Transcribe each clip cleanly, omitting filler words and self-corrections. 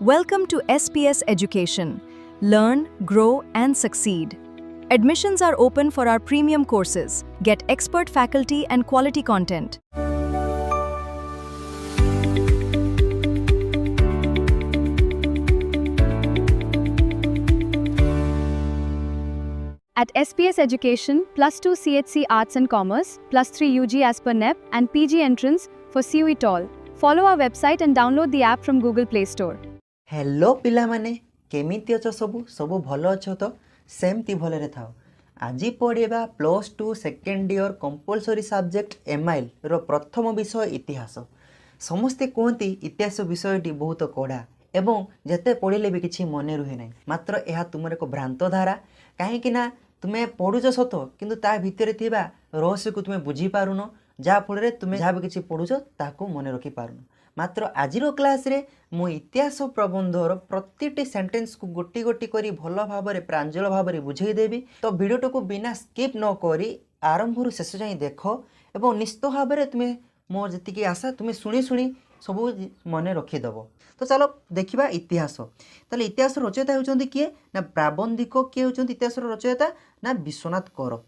Welcome to SPS Education. Learn, grow, and succeed. Admissions are open for our premium courses. Get expert faculty and quality content. At SPS Education, +2 CHC Arts and Commerce, +3 UG as per NEP, and PG entrance for CUET all. Follow our website and download the app from Google Play Store. Hello पिला माने केमिति अछ सबु भल अछ तो सेमती भलरे थाओ। आज पढ़िबा +2 second year compulsory subject MIL रो प्रथम विषय इतिहास। समस्ते कहती इतिहास विषयटी बहुत कड़ा एवं जेते पढ़िले भी किछि मने रुहे नहीं, मात्र यह तुमर एक भ्रांत धारा। कहीं ना तुम्हें पढ़ुच सत किंतु ता भितर थिबा रहस्य को तुम्हें बुझी पारुन, जा फल तुम्हें जहाँ भी किछि पढ़ुच ताकू मने रखी पारुन। मात्र आजिर क्लास रे मु इतिहास प्रबंधर प्रतिटी सेंटेंस को गोटी गोटी करी भल भाव प्रांजल भाव बुझे देवी। तो वीडियो को बिना स्किप न करी आरंभ शेष जाए देख एवं निश्चित भाव में तुम्हें मो जी आशा तुम्हें शुणी शुणी सब मन रखीदेव। तो चलो देखा इतिहास। ताले इतिहास रचयिता होती किए ना प्राबंधिक किए होती इतिहास रचयिता ना विश्वनाथ कर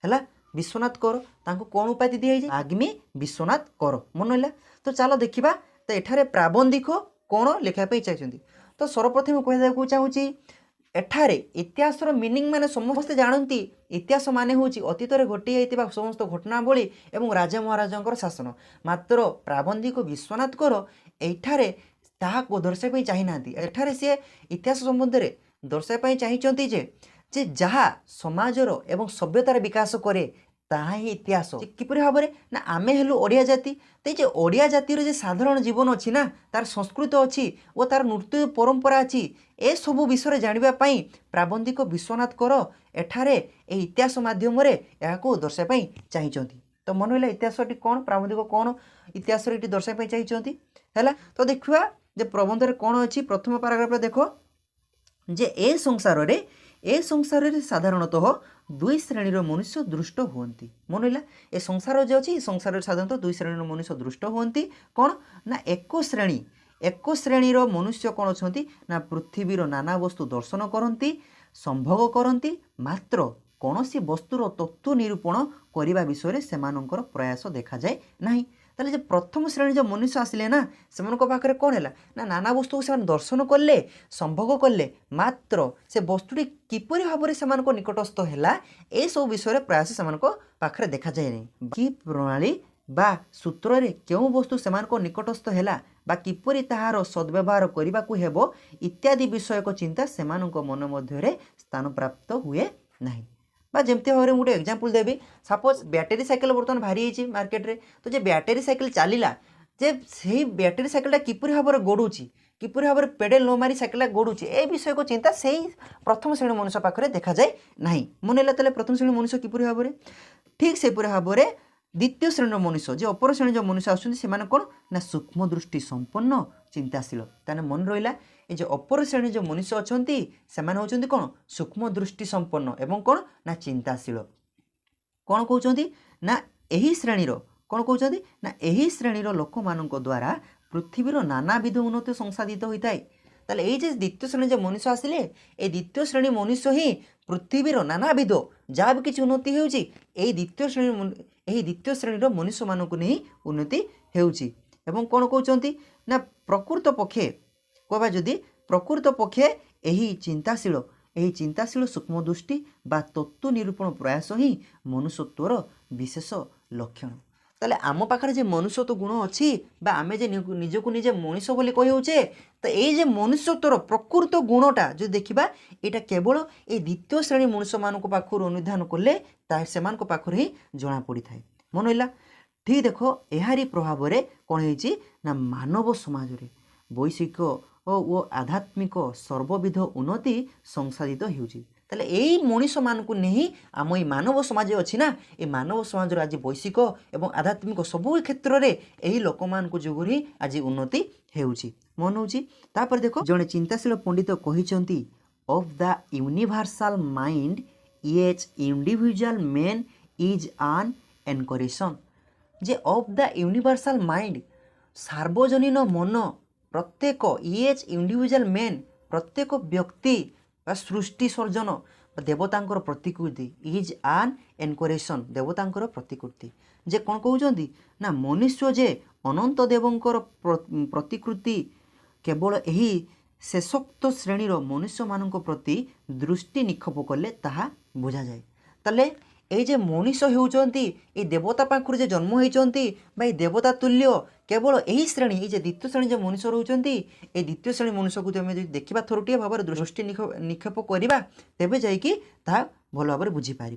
है। विश्वनाथ कर तांको कौन उपाधि दिखाई आग्मी विश्वनाथ कर मन है। तो चलो देखा तो एठारे प्राबंधिक कौन लिखापी चाहिए। तो सर्वप्रथम कहू चाहूँगी एठारे इतिहास मीनिंग माने समस्ते जानती इतिहास माने हूँ अतीत घटी जाइतिबा समस्त घटनावली एवं राजा महाराजा शासन। मात्र प्राबंधिक विश्वनाथ कर एठारे ताहाको दर्शाई चाहिना। एठारे सी इतिहास संबंध में दर्शाई चाहिए जे जहाँ समाजर एवं सभ्यतार विकास करे ताहा ही इतिहास। किपरि भाव में ना आमे हेलु ओडिया जाति, तो ये ओडिया जातिर जे साधारण जीवन अच्छी ना तार संस्कृत अच्छी और तार नृत्य परंपरा अच्छी ए सबु विषय जानापी प्राबंधिक विश्वनाथ कर एठारे ए इतिहास माध्यम यहाँ दर्शाई चाहिए। तो मन है इतिहास कौन प्राबंधिक कौन इतिहास दर्शाई चाहिए है। तो देखा जे प्रबंध कौन अच्छी प्रथम पाराग्राफ देख जे ए संसार रे साधारणतः दुई श्रेणीर मनुष्य दृष्ट हुंती। मन है ए संसार जो अच्छी संसार साधारणतः दुई श्रेणीर मनुष्य दृष्ट हुंती। कौन ना एक श्रेणीर मनुष्य कौन अच्छा ना पृथ्वीर नाना वस्तु दर्शन करती संभोग करती, मात्र कौन सी वस्तुर तत्व निरूपण करने विषय से प्रयास देखा जाए ना। ताले जे प्रथम श्रेणी जो मनुष्य आसिले ना से पाखे कौन है ना नाना वस्तु से दर्शन कले संभोग कले, मात्र से वस्तुटी किपरि भाव से निकटस्थ है ए सब विषय प्रयास से पाखे देखा जाए नहीं। कि प्रणाली बा सूत्र रे क्यों वस्तु से निकटस्थ है बा किपरि ताहार सद्व्यवहार करने को हेबो इत्यादि विषयक चिंता से मन मध्य स्थान प्राप्त हुए नहीं। जमती भाव में गोटे एग्जांपल देवी। सपोज बैटेरी साइकिल बर्तमान भारी है मार्केट रे, तो जे बैटेरी साइकिल चलला जे से बैटेरी साइकिल किपरि भाव में गड़ुची किपरि भाव में पेडल न मारी साइकिल गड़ुची ए विषय को चिंता से प्रथम श्रेणी मनुष्य पाखे देखा जाए ना। मन है प्रथम श्रेणी मनुष्य किपरि भाव में ठीक से भाव में द्वितीय श्रेणी मनुष्य जो अपर श्रेणी जो मनुष्य आसुच्चे कौन ना सूक्ष्म दृष्टि संपन्न चिंताशील। ताने मन रहा ये जो अपर श्रेणी जो मनुष्य अच्छा से होती कौन सूक्ष्म दृष्टि संपन्न एवं कौन ना चिंताशील। कौन कहते ना यही श्रेणीर कौन कहते ना यही श्रेणीर लोक मान द्वारा पृथ्वीर नानाविध उन्नति संसाधित होता है। ताले ये द्वितीय श्रेणी जो मनुष्य आसिले ए द्वितीय श्रेणी मनुष्य ही पृथ्वीर नानाविध जहाँ भी किसी उन्नति होची द्वितीय श्रेणीर मनुष्य मानक नहीं उन्नति होची। एवं कौन कहते ना प्रकृत पक्षे कहवा जदि प्रकृत पक्षे यही चिंताशील सूक्ष्म दृष्टि बा तत्व निरूपण प्रयास ही मनुष्यत्वर विशेष लक्षण। ताले आम पाखरे जे मनुष्यत्व गुण अच्छी बा आमे जे निजको निजे मनुष्य बोली कहे तो ये मनुष्यत्वर प्रकृत गुणटा जो देखा यहाँ केवल ये द्वितीय श्रेणी मनुष्य मान पाखर अनुधान कले से पाखर ही जना पड़ी था। मन है ठीक देख यारी प्रभाव में कौन है मानव समाज रे वैश्विक और आध्यात्मिक सर्वविध उन्नति संसाधित होउची। ताले यही मनुष्य मान को नहीं आम ये मानव समाज अच्छी ना ये मानव समाज आज वैश्विक एवं आध्यात्मिक सबू क्षेत्र में यही लोक मान जोगुर ही आज उन्नति होउची। मन होउची तापर देखो जड़े चिंताशील पंडित कहिसंती of the universal mind each individual man is an incarnation. जे ऑफ द यूनिवर्सल माइंड सार्वजनीन मन प्रत्येक इच इंडिविजुअल मैन प्रत्येक व्यक्ति बा सृष्टि सर्जन देवतांकर प्रतिकृति इज आन एनकोरेशन देवतांकर प्रतिकृति जे कौन कहते ना मनुष्य जे अनंत देवंकर प्रतिकृति केवल यही शेषोक्त श्रेणीर मनुष्य मान प्रति दृष्टि निक्षेप कले ताहा बुझा जाए ताले ये जे मनुष्य होउचंती ये देवता पाखुर जे जन्म होइचंती भाई देवता तुल्य केवल यही श्रेणी ये द्वितीय श्रेणी जो मनुष्य रोचंती ये द्वितीय श्रेणी मनुष्य को आम देखा थोड़े भाव दृष्टि निक्षेप करवा तेबे जाइकी ताहा भल भाव बुझीपार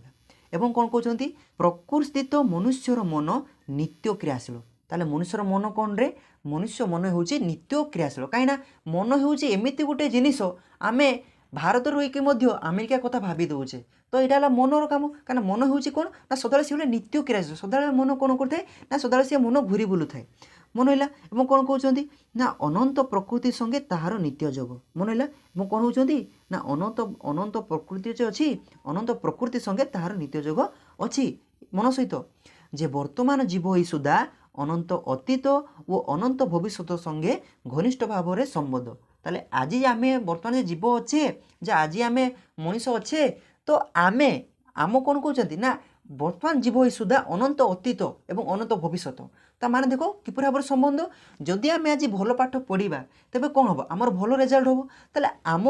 एवं कौन कहते प्रकृतिस्थित मनुष्यर मन नित्य क्रियाशील ताले मनुष्यर मन कौन रे मनुष्य मन होउची नित्य क्रियाशील कहीं मन होउची एमिति गोटे जिनिस आमे भारत रहीकि अमेरिका कथा भावी दौचे तो यहाँ मनर कम कहीं मन होउची कौन ना सदा सी नित्य क्रियाशील सदा मन कौन करता ना सदा सी मन घूरी बुलू थाए मन है और कौन कहते ना अनंत प्रकृति संगे ताहार नित्य जोग मन है और कौन होती ना अनंत अनंत प्रकृति जो अच्छी अनंत प्रकृति संगे ताहार नित्य जोग अच्छी मन सहित जे वर्तमान जीव ही सुधा अनंत अतीत और अनंत भविष्य संगे घनिष्ठ भाव में संबंध ताले आज आम बर्तमान जीव अच्छे जे आज आम मनीष अच्छे तो आमे आम कौन कहते ना बर्तमान जीव ही सुधा अनंत अतीत एवं अनंत भविष्य ता माने देखो किपर भाव संबंध जदि आम आज भल पाठ पढ़ा तेबे कौन हम आमर भल रेजल्ट हम ताले आम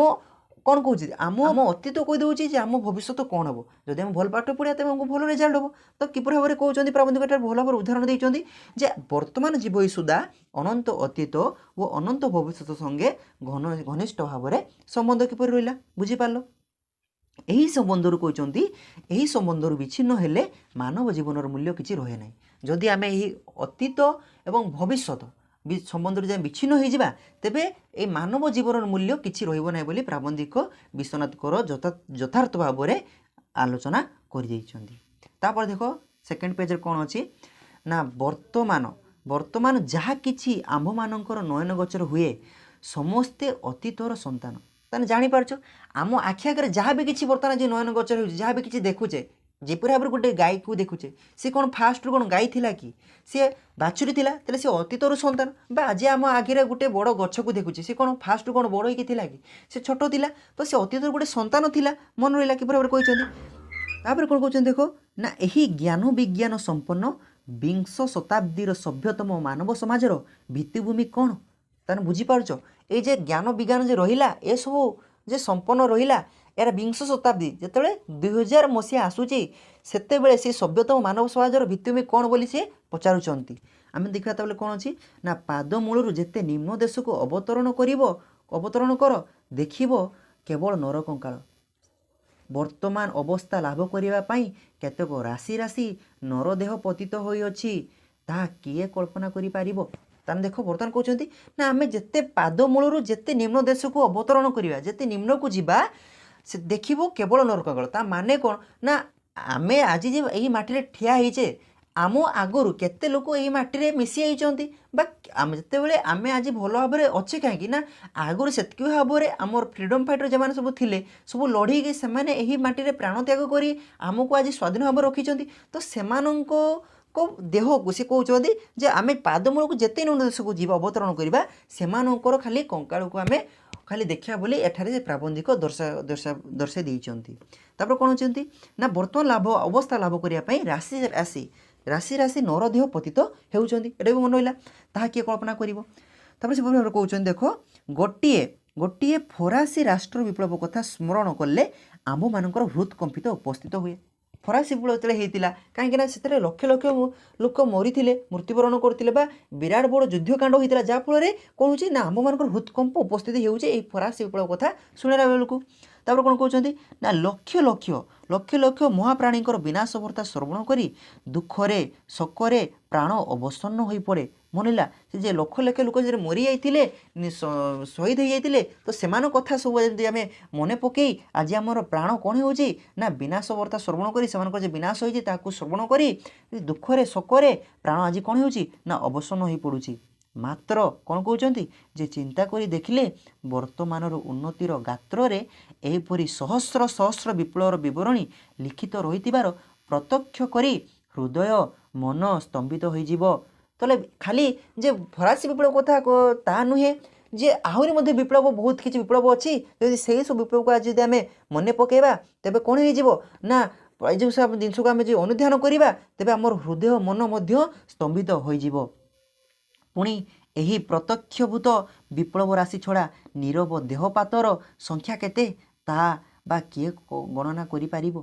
कौन कहते आम अतीत कहीदे आम भविष्य कौन हम जदि आम भल पाठ पढ़ा तेज आमको भल रेजल्ट हम तो किपर भाव में कहते प्राबंधिक भल भाव उदाहरण देते जे वर्तमान जीव ही सुधा अनंत अतीत और अनंत भविष्य संगे घनिष्ठ भाव में संबंध किपर रहा बुझीपार यही संबंधर कहते यही संबंधर विच्छिन्न हेले मानव जीवनर मूल्य किसी रहे ना जदि आम यही अतीत एवं भविष्यत संबंध जब विच्छिन्न हो जावा तेबे ए मानव जीवन मूल्य किसी रही बोली प्राबंधिक विश्वनाथ कर यथार्थ भाव में आलोचना कर देख सेकेंड पेज कौन अच्छी ना वर्तमान जहाँ किछि आम्भ मानकर नयन गोचर हुए समस्ते अतीतर संतान ताने जानीपारछ आम आखि आगे जहाँ भी किसी बर्तमान जो नयन गोचर हो जहाँ भी किसी देखुचे जेपरी भाव गोटे गाय को देखुचे सी कौन फास्ट रू कौन गाय थिला कि सी बाछुरी थिला तेले सी अतीतर संतान बा आज आम आगे गोटे बड़ गछ को देखुचे सी कौन फास्ट रू कौन बड़ होइकी थिला कि सी छोट थिला तो सी अतीतर गोटे संतान थिला मन रहा कि भाव कहते कौन कहते देखो ना यही ज्ञान विज्ञान संपन्न विंश शताब्दीर सभ्यतम मानव समाजर भित्तिभूमि कौन ताने बुझीपारछ ये जे ज्ञान विज्ञान जे रहिला ए सब जे संपन्न रहिला यार विंश शताब्दी जिते 2000 मसीहा आसूची सेतेबेले से सभ्यतम मानव समाजर भित्तिभूमि कौन बोली सी पचारुचंती आम देखा तबले कौन अच्छी ना पाद मूलर जेते निम्न देश को अवतरण कर देखिब केवल नरकंकाल वर्तमान अवस्था लाभ करने केतक राशि राशि नरदेह पतित होइअछि ताहा किए कल्पना करि पारिबो ताने देखो बर्तमान कहते ना आम जिते पाद मूलर जेते निम्न देश को अवतरण करवा जेते निम्न को जीवा से देखिबो केवल नरकंकाल ता माने कौन ना आम आज जे यही माटी ठिया होइचे आम आगुरी केते लोक यही माटी मिसी आइचंती बा आम जितेबाला आम आज भल भाव में अच्छे कहीं ना आगुरी से भाव में आम फ्रीडम फाइटर जो सब थे सब लड़े से यही माटी प्राण त्याग कर आमको आज स्वाधीन भाव रखी तो से को देह को सी कहते जे आम पादमूल को जिते न्यून देश को जीव अवतरण करवा से खाली कंकाल को आम खाली देखा बोली एठारे प्राबंधिक दर्शाई देइचंती तापर कौन होती ना वर्तमान लाभ अवस्था लाभ करने राशि राशि राशि राशि नरदेह पतित होउचंती एटा भी मन रहा ताहा किए कल्पना करिवो तापर से भाव कहउचंती देखो गोटिए गोटिए फरासी राष्ट्र विप्लव कथा स्मरण कले आम्भ मानकर हृदकंपित उपस्थित हुए फरासी विप्लव जो होता कहीं से लक्ष लक्ष लोक मरी मृत्युवरण करते विराट बड़ युद्धकांड होता जहाँफल कौन हो ना आम मान हृदकंप उपस्थित होती फरासी विप्लव कथा शुणा बेलू तापर कौन कहते ना लक्ष लक्ष लक्ष लक्ष महाप्राणी विनाश वार्ता श्रवण कर दुखरे शोकरे प्राण अवसन्न हो पड़े मनला से जे लक्ष लक्ष लोक जो मरी जाते शहीद हो जाते तो से कथा सब आम मन पकई आज आमर प्राण कौन हो ना विनाश वार्ता श्रवण कर विनाश होता श्रवण कर दुखरे शोकरे प्राण आज कौन हो ना अवसन्न हो पड़ुछि मात्र कौन कहते जे चिंता करी देखिले वर्तमानर उन्नतिर गात्रे एहिपरि सहस्र सहस्र विप्लवर विवरणी लिखित रहिथिबार प्रत्यक्ष करी हृदय मन स्तंभित होइजिवो तले खाली जे फरासी विप्लव कथा ता नुहे जे आहुरी मध्य विप्लव बहुत किसी विप्लव अच्छी जदि से सब विप्लव को आज आम मन पकेबा तेबे कौन हो ना जो सब जिन को आम जो अनुध्यान करवा तेबे आमर हृदय मन मध्य स्तंभित हो पुणी ଏହି ପ୍ରତ୍ୟକ୍ଷଭୂତ ବିପ୍ଳବ ରାଶି ଛଡ଼ା ନୀରବ ଦେହପାତର ସଂଖ୍ୟା କେତେ ତାହା ବା କିଏ ଗଣନା କରିପାରିବ?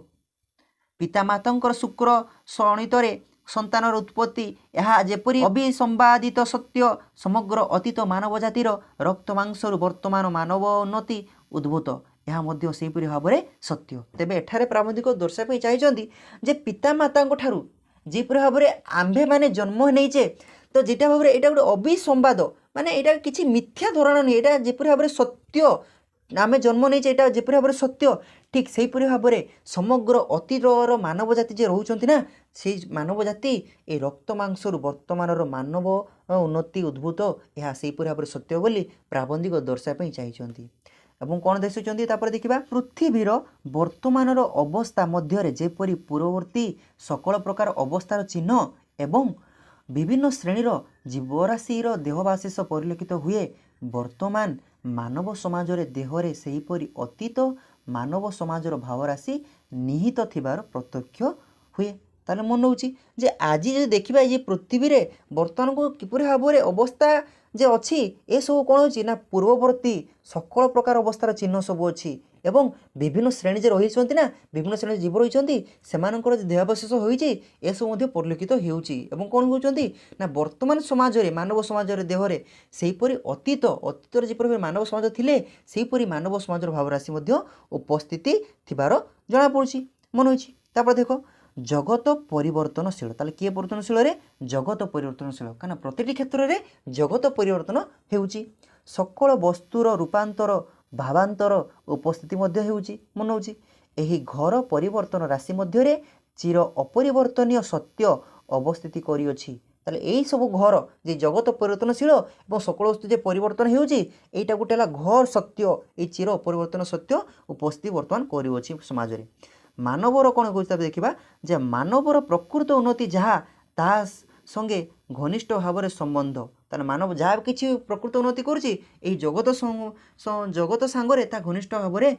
ପିତାମାତାଙ୍କର ଶୁକ୍ର ଶଣିତରେ ସନ୍ତାନର ଉତ୍ପତ୍ତି ଏହା ଯେପରି ଅବିସମ୍ବାଦିତ ସତ୍ୟ ସମଗ୍ର ଅତୀତ ମାନବ ଜାତିର ରକ୍ତ ମାଂସରୁ ବର୍ତ୍ତମାନ ମାନବ ଉନ୍ନତି ଉଦ୍ଭୂତ ଏହା ମଧ୍ୟ ସେହିପରି ଭାବରେ ସତ୍ୟ। ତେବେ ଏଠାରେ ପ୍ରାବନ୍ଧିକ ଦର୍ଶାଇବା ପାଇଁ ଚାହିଁଛନ୍ତି ଯେ ପିତାମାତାଙ୍କ ଠାରୁ ଯେପରି ଭାବରେ ଆମ୍ଭେମାନେ ଜନ୍ମ ନେଇଛେ तो जेटा भाव यहाँ गोटे अभिसंवाद माने यहाँ किसी मिथ्या धारणा नहीं यहाँ जेपरी भाव सत्य आम जन्म नहीं यहाँ जेपरी भाव सत्य ठीक से भाव में समग्र अतीतर मानव जाति जे रोच ना से मानव जाति ये रक्त मांसरू वर्तमान मानव उन्नति उद्भूत यह से भाव में सत्य बोली प्राबंधिक दर्शाई चाहिए। एवं कौन देखुं देखा पृथ्वीर वर्तमान अवस्था मध्य जेपरी पूर्ववर्ती सकल प्रकार अवस्थार चिन्ह एवं विभिन्न श्रेणीर जीवराशिर देहवाशेष परिलक्षित हुए वर्तमान मानव समाज देहरे सेहीपरि अतीत मानव समाजर भावराशि निहित थिबार प्रत्यक्ष हुए। ताले मन होउची जे आज जो देखिबा ये पृथ्वी रे वर्तमान को किपरि भाव में अवस्था जे अच्छी ए सब कौन होची ना पूर्ववर्ती सकल प्रकार अवस्थार चिन्ह सब अच्छी एवं विभिन्न श्रेणी जे रही ना विभिन्न श्रेणी जीव रही से देहावशेष होती ए सब परिलक्षित होउची एवं कौन होउचंती ना वर्तमान समाज रे मानव समाज देहरे सेहीपरि अतीतर जेपरि मानव समाज थिले सेहीपरि मानव समाजर भावराशि मध्य उपस्थिति थिबार जଣା पड़ुची मन होइची। तापर देखो जगत परिवर्तनशील ताले किए परिवर्तनशील रे जगत परिवर्तनशील कारण प्रतिटी क्षेत्र में जगत परिवर्तन होउची सकल वस्तुर रूपांतर भावांतर उपस्थिति मध्य होउची मन होउची एही घर परिवर्तन राशि मध्य रे चिर अपरिवर्तनीय सत्य अवस्थिति करिअछि। ताले एही सब घर जे जगत परिवर्तनशील और सकल वस्तु जे परिवर्तन होउची एटा गोटे घर सत्य ए चिर अपरिवर्तन सत्य उपस्थिति वर्तमान करिअछि समाज रे। मानवर कौन कह देखा जे मानवर प्रकृत उन्नति जहाँ ता संगे घनिष्ठ भाव में संबंध तार मानव जहाँ किसी प्रकृत उन्नति करुँची जगत जगत सांगरे ता घनिष्ठ भाव में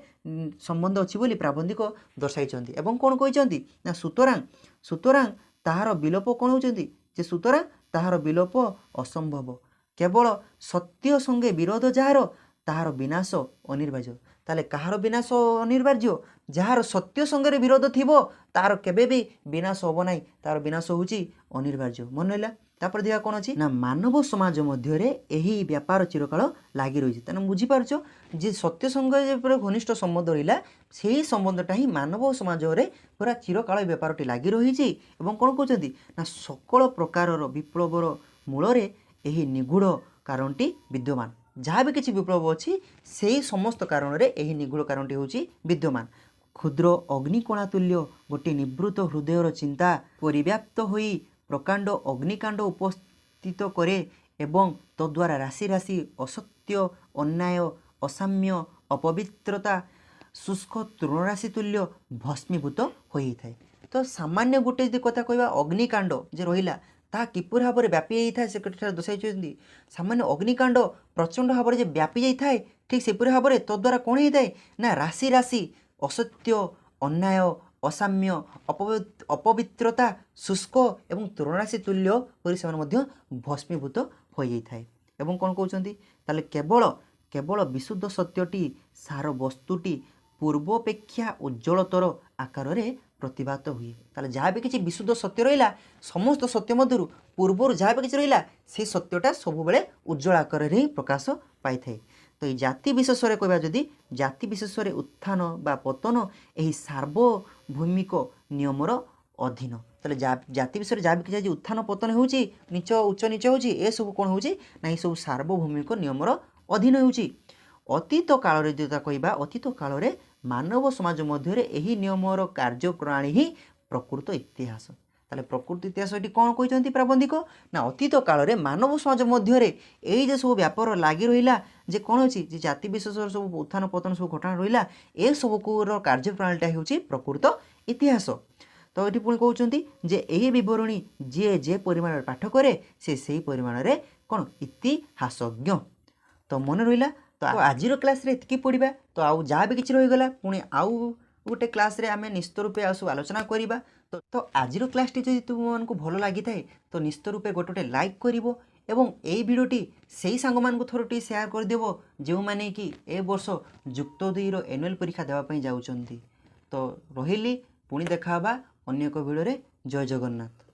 संबंध अच्छी बोली प्राबंधिक दर्शाई एवं कौन कहते ना सुतरां ताहार विलोप कौन होती जे सुतरां ताहार विलोप असंभव केवल सत्य संगे विरोध जार ताहार विनाश अनिर्वार्य। ताले कहार विनाश अनिर्वार्य जार सत्य संगे विरोध थिबो तार केबे भी विनाश होबो नाही तार विनाश होउची अनिर्वार्य मन रहा। तापर देखा कौन अच्छी ना मानव समाज मध्य यही व्यापार चिरकाल लगी रही तेना बुझीपारछ जे सत्य संगे घनिष्ठ संबंध रहा से संबंधटा ही मानव समाज रे पूरा चिरकाल व्यापारटी लगी रही कौन कहते ना सकल प्रकार विप्लवर मूल यही निगूढ़ कारणटी विद्यमान जहाँ भी किसी विप्लव अच्छी से समस्त कारण रे यही निगूढ़ कारणटी होची विद्यमान। क्षुद्र अग्निकणा तुल्य गोटे निवृत्त हृदयर चिंता परिव्याप्त होई प्रकांड अग्निकांड उपस्थित करे एवं तद्वारा राशि राशि असत्य अन्याय असाम्य अपवित्रता शुष्क तृणराशि तुल्य भस्मीभूत होई थाए। तो सामान्य गोटे कथा कहवा अग्निकांड जे रहिला ता किपर भाव में व्यापी जाए से दर्शाई सामान्य अग्निकांड प्रचंड भाव में व्यापी जाए ठीक सेपरी भाव में तद्वारा कौन होता है ना राशि राशि असत्य अन्याय असाम्य अपवित्रता शुष्क एवं तृणराशि तुल्य पर भस्मीभूत हो जाए। एवं कौन कहते ताले केवल केवल विशुद्ध सत्यटी सार वस्तुटी पूर्वापेक्षा उज्ज्वलतर आकार रे प्रतिभात हुए। ताले जहाँ भी किसी विशुद्ध सत्य रहा समस्त सत्य मध्य पूर्वर जहाँ भी किसी रहा से सत्यटा सब बेले उज्ज्वल आकार ही प्रकाश पाई थाए। तो ये जाति विशेष कहवा जदि जाति विशेष उत्थान बा पतन यही सार्वभौमिक नियमर अधीन ताले जाति विषय जहाँ भी किसी उत्थान पतन हो नीच उच्च नीच हो सब कौन हो ना ये सब सार्वभौमिक नियमर अधीन हो। अतीत काल कहवा अतीत काल रे मानव समाज मध्य यही नियमर कार्यप्रणाली ही प्रकृत इतिहास। ताले प्रकृत इतिहास ये कौन कहते प्राबंधिक ना अतीत काल रे मानव समाज मध्य यही सब व्यापार लगी रहा जे कौन अच्छी जाति विशेष सब उत्थान पतन सब घटना रहा ए सब कार्यप्रणालीटा हूँ प्रकृत इतिहास। तो ये पुणी कहते जे यही बरणी जी जे परिमाण पाठ करे से परिमाण कौन इतिहासज्ञ। तो मन रहा तो आजिर क्लास रे एतिकी पढ़ा तो आउ जहाँ भी किसी रहीगला पुणी आउ गोटे क्लास रे आम निश्चित रूपे आसु आलोचना करवा तो आजिर क्लासटी जदि तुमको भल लगी थाए तो निश्चित रूपे गोटे गोटे लाइक करिवो एवं एई भिडियोटी सेई सांग मानकु थोरटी शेयर करदेव जो माने कि ए वर्ष जुक्त 2 रो एनुअल परीक्षा देवा पई जाउचंती। तो रहिली पुणी देखा अन्य एक भिडियो रे। जय जगन्नाथ।